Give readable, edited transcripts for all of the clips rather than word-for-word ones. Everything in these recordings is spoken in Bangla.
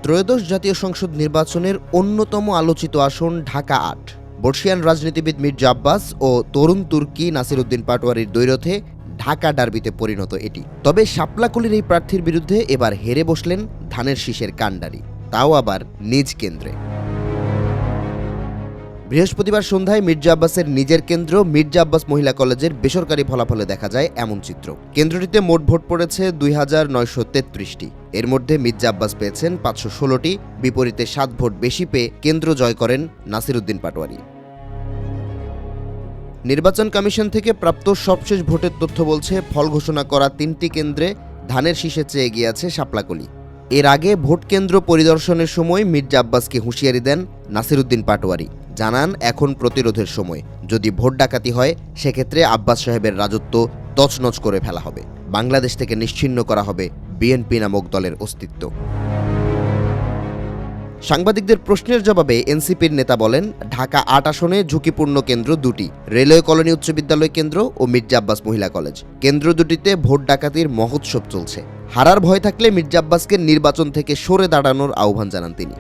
ত্রয়োদশ জাতীয় সংসদ নির্বাচনের অন্যতম আলোচিত আসন ঢাকা ৮। বর্ষিয়ান রাজনীতিবিদ মির্জা আব্বাস ও তরুণ তুর্কি নাসিরউদ্দিন পাটোয়ারির দ্বৈরথে ঢাকা ডার্বিতে পরিণত এটি। তবে শাপলাকলির এই প্রার্থীর বিরুদ্ধে এবার হেরে বসলেন ধানের শীষের কাণ্ডারি, তাও আবার নিজ কেন্দ্রে। বৃহস্পতিবার সন্ধ্যায় মির্জা আব্বাসের নিজের কেন্দ্র মির্জা আব্বাস মহিলা কলেজের বেসরকারি ফলাফলে দেখা যায় এমন চিত্র। কেন্দ্রটিতে মোট ভোট পড়েছে ২,৯৩৩টি। এর মধ্যে মির্জা আব্বাস পেয়েছেন ৫১৬টি, বিপরীতে ৭ ভোট বেশি পেয়ে কেন্দ্র জয় করেন নাসিরউদ্দিন পাটোয়ারি। নির্বাচন কমিশন থেকে প্রাপ্ত সবশেষ ভোটের তথ্য বলছে, ফল ঘোষণা করা ৩টি কেন্দ্রে ধানের শীষের চেয়ে এগিয়ে আছে শাপলাকলি। এর আগে ভোট কেন্দ্র পরিদর্শনের সময় মির্জা আব্বাসকে হুঁশিয়ারি দেন নাসিরউদ্দিন পাটোয়ারি, জানান এখন প্রতিরোধের সময়, যদি ভোট ডাকাতি হয় সেক্ষেত্রে আব্বাস সাহেবের রাজত্ব তছনছ করে ফেলা হবে, বাংলাদেশ থেকে নিশ্চিহ্ন করা হবে বিএনপি নামক দলের অস্তিত্ব। সাংবাদিকদের প্রশ্নের জবাবে এনসিপির নেতা বলেন, ঢাকা ৮ আসনে ঝুঁকিপূর্ণ কেন্দ্র দুটি, রেলওয়ে কলোনি উচ্চ বিদ্যালয় কেন্দ্র ও মির্জা আব্বাস মহিলা কলেজ। কেন্দ্র দুটিতে ভোট ডাকাতির মহোৎসব চলছে। হারার ভয় থাকলে মির্জা আব্বাসকে নির্বাচন থেকে সরে দাঁড়ানোর আহ্বান জানান তিনি।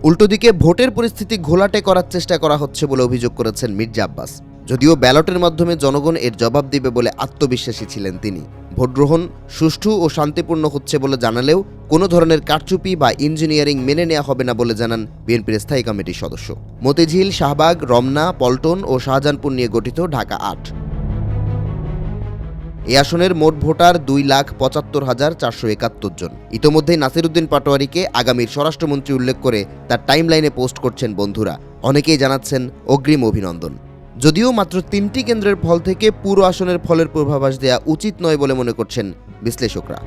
উল্টোদিকে ভোটের পরিস্থিতি ঘোলাটে করার চেষ্টা করা হচ্ছে বলে অভিযোগ করেছেন মির্জা আব্বাস। যদিও ব্যালটের মাধ্যমে জনগণ এর জবাব দিবে বলে আত্মবিশ্বাসী ছিলেন তিনি। ভোটগ্রহণ সুষ্ঠু ও শান্তিপূর্ণ হচ্ছে বলে জানালেও কোনো ধরনের কারচুপি বা ইঞ্জিনিয়ারিং মেনে নেওয়া হবে না বলে জানান বিএনপির স্থায়ী কমিটির সদস্য। মতিঝিল, শাহবাগ, রমনা, পল্টন ও শাহজাহানপুর নিয়ে গঠিত ঢাকা ৮। এই আসনের মোট ভোটার ২,৭৫,৪৭১ জন। ইতোমধ্যেই নাসিরউদ্দিন পাটোয়ারিকে আগামীর স্বরাষ্ট্রমন্ত্রী উল্লেখ করে তার টাইমলাইনে পোস্ট করছেন বন্ধুরা। অনেকেই জানাচ্ছেন অগ্রিম অভিনন্দন। যদিও মাত্র ৩টি কেন্দ্রের ফল থেকে পুরো আসনের ফলের পূর্বাভাস দেওয়া উচিত নয় বলে মনে করছেন বিশ্লেষকরা।